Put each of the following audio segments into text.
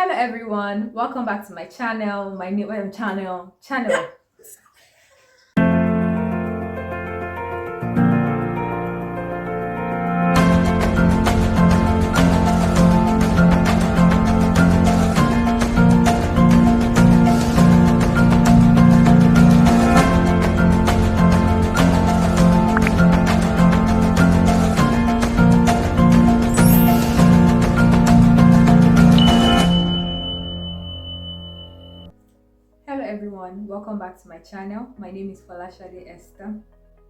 Hello everyone, welcome back to my channel, my new channel. Hello everyone, welcome back to my channel. My name is Folasade Esther.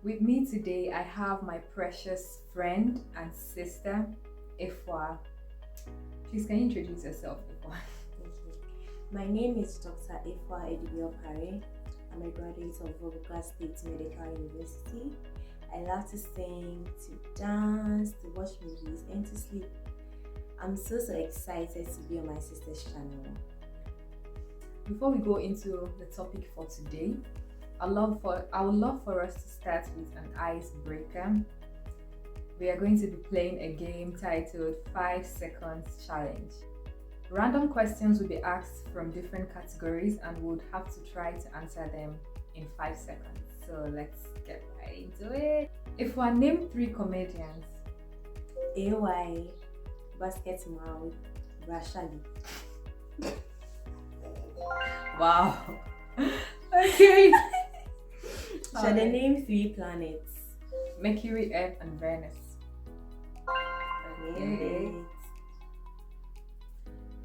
With me today I have my precious friend and sister, Afua. Please can you introduce yourself, Afua? Thank you. My name is Dr. Afua Opare. I'm a graduate of Folasade State Medical University. I love to sing, to dance, to watch movies, and to sleep. I'm so excited to be on my sister's channel. Before we go into the topic for today, I would love for us to start with an icebreaker. We are going to be playing a game titled 5 Seconds Challenge. Random questions will be asked from different categories and we would have to try to answer them in 5 seconds. So let's get right into it. If we name 3 comedians: AY, Basket Mouth, Rashali. Wow. Okay. Shall I name 3 planets? Mercury, Earth, and Venus. Okay.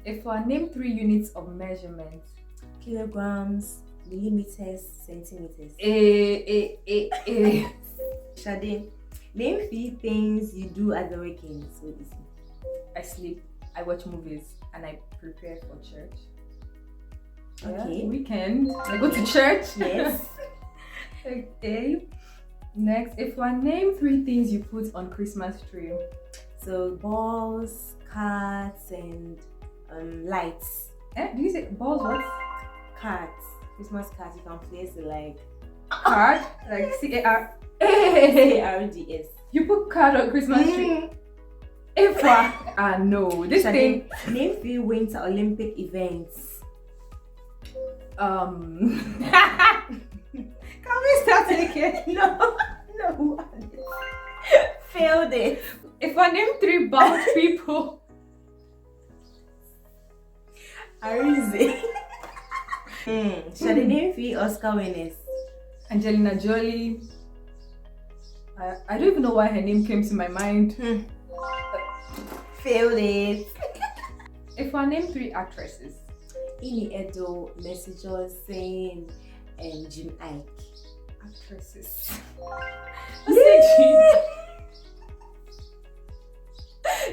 If I name 3 units of measurement: kilograms, millimeters, centimeters. Shade, name 3 things you do at the weekend. So easy. I sleep, I watch movies, and I prepare for church. Okay. Yeah, weekend. I go to church. Yes. Okay. Next, if I name 3 things you put on Christmas tree. So balls, cards, and lights. Did you say balls? What? Cards. Christmas cards. You can place it like card, like CAR. CARDS. You put card on Christmas tree. If no, this thing. Name 3 Winter Olympic events. Can we start again? No. Failed it. If I name 3 bald people. Arize. Shall I name 3 Oscar winners? Angelina Jolie. I don't even know why her name came to my mind. Failed it. If I name 3 actresses: Ini Edo, Messages, Saying, and Jim Ike. Actresses.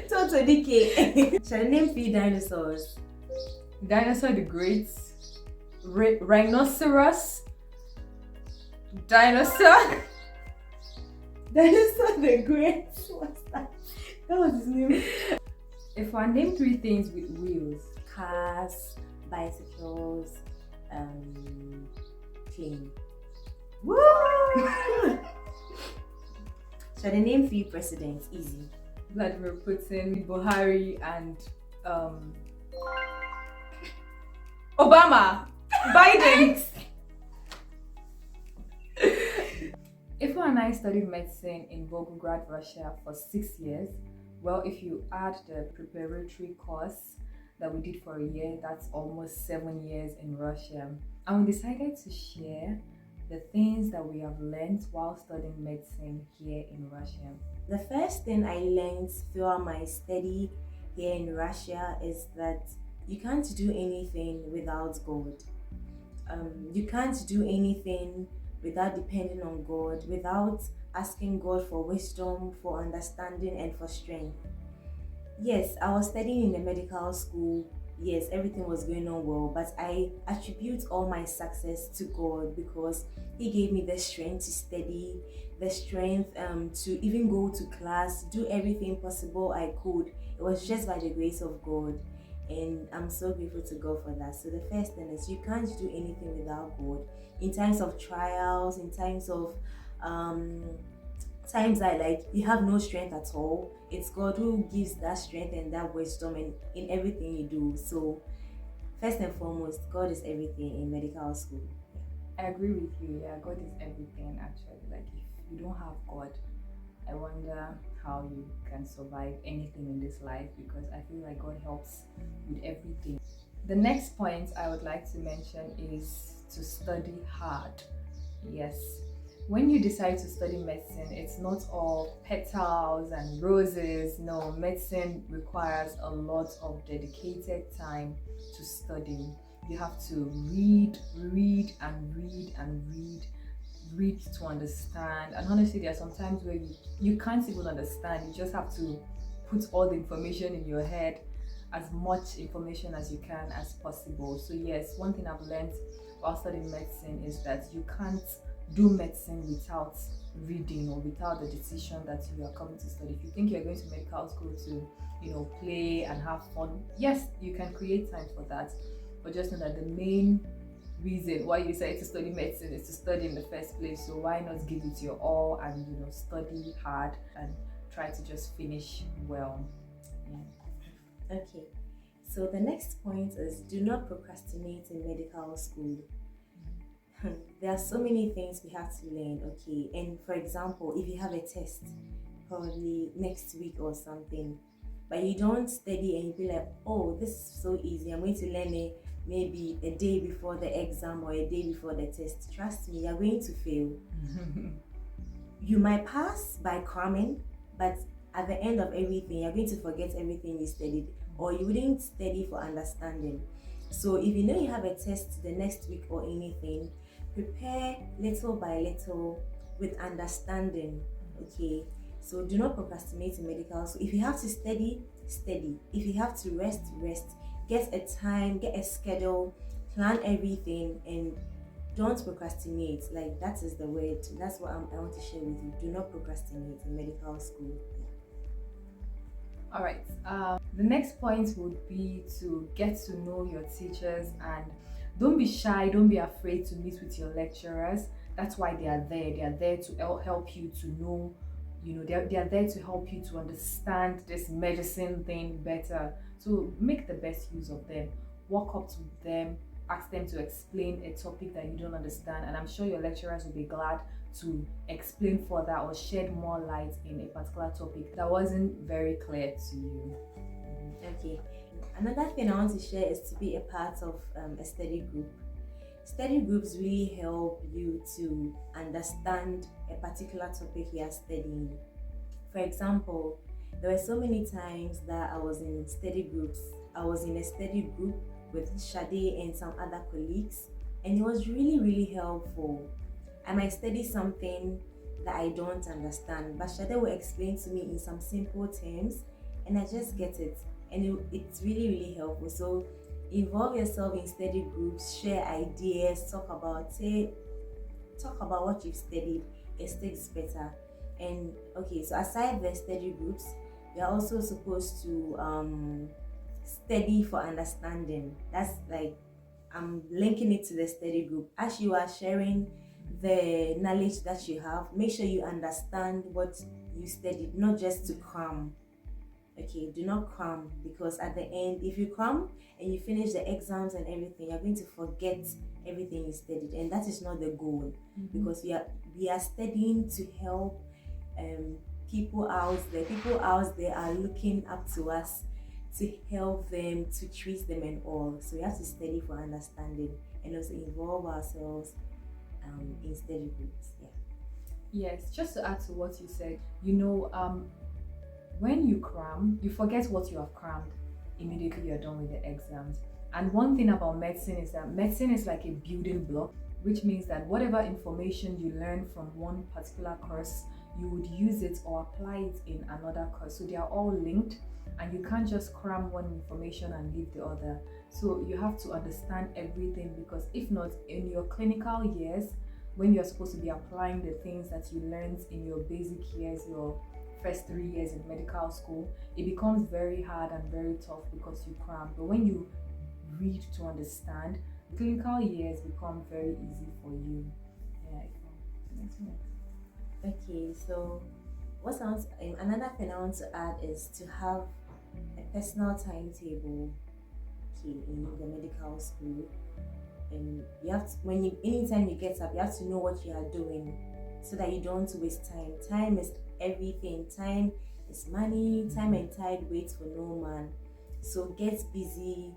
Toto DK. Shall I name 3 dinosaurs? Dinosaur the Great, Rhinoceros, Dinosaur the Great. What's that? That was his name. If I name 3 things with wheels: cars, bicycles, plane. Woo! Shall I name 3 presidents? Easy. Vladimir Putin, Buhari, and Obama. Biden. Afua and I studied medicine in Volgograd, Russia for 6 years. Well, if you add the preparatory course that we did for a year, that's almost 7 years in Russia. And we decided to share the things that we have learned while studying medicine here in Russia. The first thing I learned throughout my study here in Russia is that you can't do anything without God. You can't do anything without depending on God, without asking God for wisdom, for understanding, and for strength. Yes, I was studying in a medical school. Yes, everything was going on well, but I attribute all my success to God because He gave me the strength to study, the strength to even go to class, do everything possible I could. It was just by the grace of God, and I'm so grateful to God for that. So the first thing is you can't do anything without God. In times of trials, in times of times that you have no strength at all, it's God who gives that strength and that wisdom in everything you do. So first and foremost, God is everything in medical school. I agree with you. Yeah, God is everything actually. Like if you don't have God, I wonder how you can survive anything in this life, because I feel like God helps with everything. The next point I would like to mention is to study hard. Yes. When you decide to study medicine, it's not all petals and roses. No, medicine requires a lot of dedicated time to studying. You have to read, read, and read, and read to understand. And honestly, there are some times where you can't even understand. You just have to put all the information in your head, as much information as you can as possible. So yes, one thing I've learned while studying medicine is that you can't do medicine without reading or without the decision that you are coming to study. If you think you're going to medical school to, play and have fun, yes, you can create time for that. But just know that the main reason why you decided to study medicine is to study in the first place. So why not give it your all and study hard and try to just finish well. Yeah. Okay. So the next point is do not procrastinate in medical school. There are so many things we have to learn, okay? And for example, if you have a test probably next week or something, but you don't study and you be like, oh, this is so easy, I'm going to learn it maybe a day before the exam or a day before the test. Trust me, you're going to fail. You might pass by cramming, but at the end of everything, you're going to forget everything you studied, or you wouldn't study for understanding. So if you know you have a test the next week or anything, prepare little by little with understanding, okay? So do not procrastinate in medical. So if you have to study, study. If you have to rest, rest. Get a time, get a schedule, plan everything, and don't procrastinate. Like, that is the word. That's what I want to share with you. Do not procrastinate in medical school. All right. The next point would be to get to know your teachers, and don't be shy. Don't be afraid to meet with your lecturers. That's why they are there. They are there to help you to know. They are there to help you to understand this medicine thing better. So make the best use of them. Walk up to them, ask them to explain a topic that you don't understand, and I'm sure your lecturers will be glad to explain further or shed more light in a particular topic that wasn't very clear to you. Okay. Another thing I want to share is to be a part of a study group. Study groups really help you to understand a particular topic you are studying. For example, there were so many times that I was in study groups. I was in a study group with Sade and some other colleagues, and it was really, really helpful. I might study something that I don't understand, but Sade will explain to me in some simple terms, and I just get it. And it's really, really helpful. So involve yourself in study groups, share ideas, talk about it, talk about what you've studied. It sticks better. And okay, so aside the study groups, we are also supposed to study for understanding. That's like, I'm linking it to the study group. As you are sharing the knowledge that you have, make sure you understand what you studied, not just to cram. Okay, do not cram, because at the end, if you cram and you finish the exams and everything, you're going to forget everything you studied, and that is not the goal. Because we are studying to help people out there. People out there are looking up to us to help them, to treat them and all. So we have to study for understanding and also involve ourselves in study groups. Yes, just to add to what you said, when you cram, you forget what you have crammed immediately you're done with the exams. And one thing about medicine is that medicine is like a building block, which means that whatever information you learn from one particular course, you would use it or apply it in another course. So they are all linked, and you can't just cram one information and leave the other. So you have to understand everything, because if not, in your clinical years, when you're supposed to be applying the things that you learned in your basic years, your first 3 years in medical school, it becomes very hard and very tough because you cram. But when you read to understand, clinical years become very easy for you. Okay, so another thing I want to add is to have a personal timetable. working in the medical school, and you have to, anytime you get up, you have to know what you are doing so that you don't waste time. Time is everything. Time is money. Time and tide waits for no man. So get busy,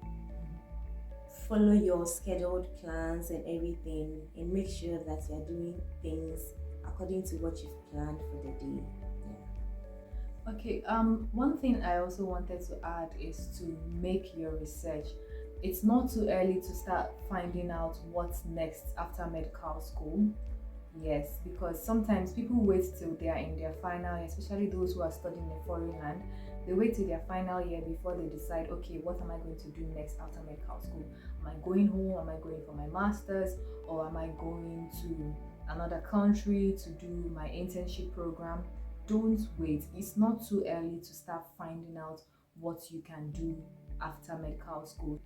follow your scheduled plans and everything, and make sure that you are doing things according to what you've planned for the day. Okay, one thing I also wanted to add is to make your research. It's not too early to start finding out what's next after medical school. Yes, because sometimes people wait till they are in their final year, especially those who are studying in a foreign land. They wait till their final year before they decide, okay, what am I going to do next after medical school? Am I going home? Am I going for my master's? Or am I going to another country to do my internship program? Don't wait. It's not too early to start finding out what you can do after medical school.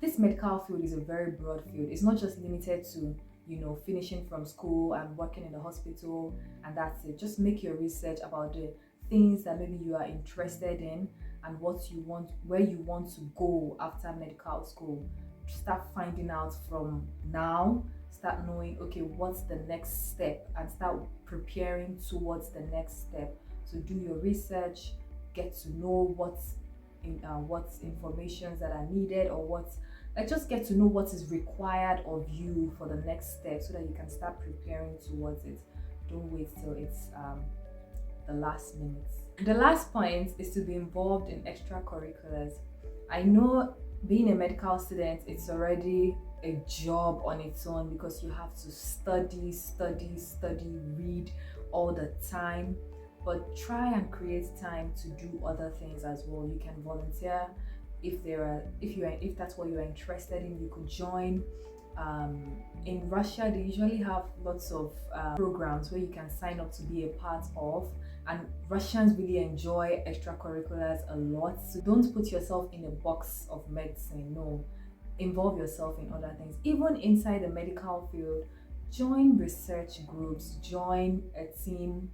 This medical field is a very broad field. It's not just limited to finishing from school and working in the hospital and that's it. Just make your research about the things that maybe you are interested in and what you want, where you want to go after medical school. Start finding out from now. Start knowing, okay, what's the next step, and start preparing towards the next step. So do your research, get to know what's information that are needed, or just get to know what is required of you for the next step so that you can start preparing towards it. Don't wait till it's the last minute. The last point is to be involved in extracurriculars. I know being a medical student, it's already a job on its own because you have to study, read all the time, but try and create time to do other things as well. You can volunteer if that's what you're interested in. You could join. In Russia, they usually have lots of programs where you can sign up to be a part of, and Russians really enjoy extracurriculars a lot. So don't put yourself in a box of medicine. No, involve yourself in other things. Even inside the medical field, join research groups, join a team.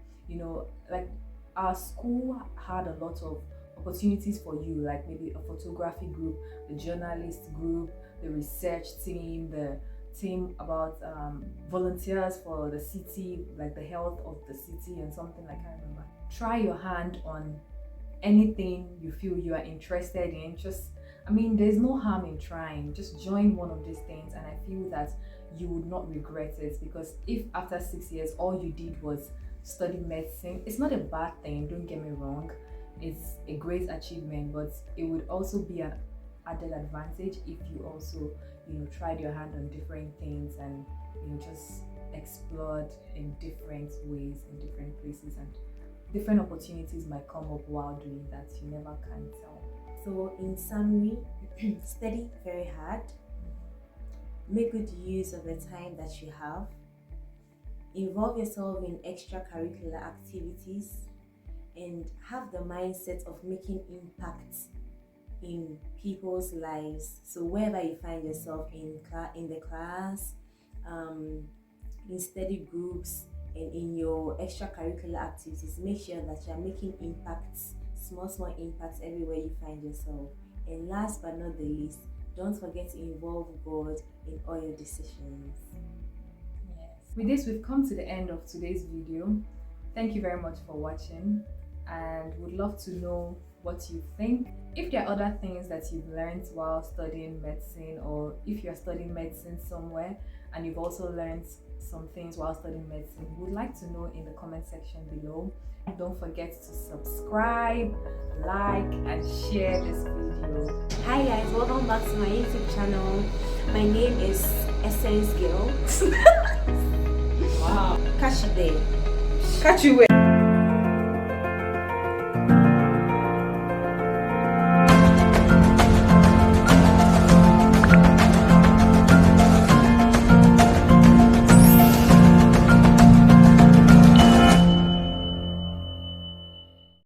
Like our school had a lot of opportunities for you, like maybe a photography group, the journalist group, the research team, the team about volunteers for the city, like the health of the city and something, like, I can't remember. Try your hand on anything you feel you are interested in. There's no harm in trying. Just join one of these things, and I feel that you would not regret it, because if after 6 years all you did was study medicine, it's not a bad thing, don't get me wrong. It's a great achievement, but it would also be an added advantage if you also tried your hand on different things and just explored in different ways, in different places, and different opportunities might come up while doing that. You never can tell. So in summary, study very hard, make good use of the time that you have, involve yourself in extracurricular activities, and have the mindset of making impact in people's lives. So wherever you find yourself in the class, in study groups, and in your extracurricular activities, make sure that you are making impacts, small impacts everywhere you find yourself. And last but not the least, don't forget to involve God in all your decisions. Yes. With this, we've come to the end of today's video. Thank you very much for watching, and would love to know what you think. If there are other things that you've learned while studying medicine, or if you're studying medicine somewhere and you've also learned some things while studying medicine, we'd like to know in the comment section below. Don't forget to subscribe, like, and share this video. Hi guys, welcome back to my YouTube channel. My name is Esther's Girl. Wow. Catch you there. Catch you where?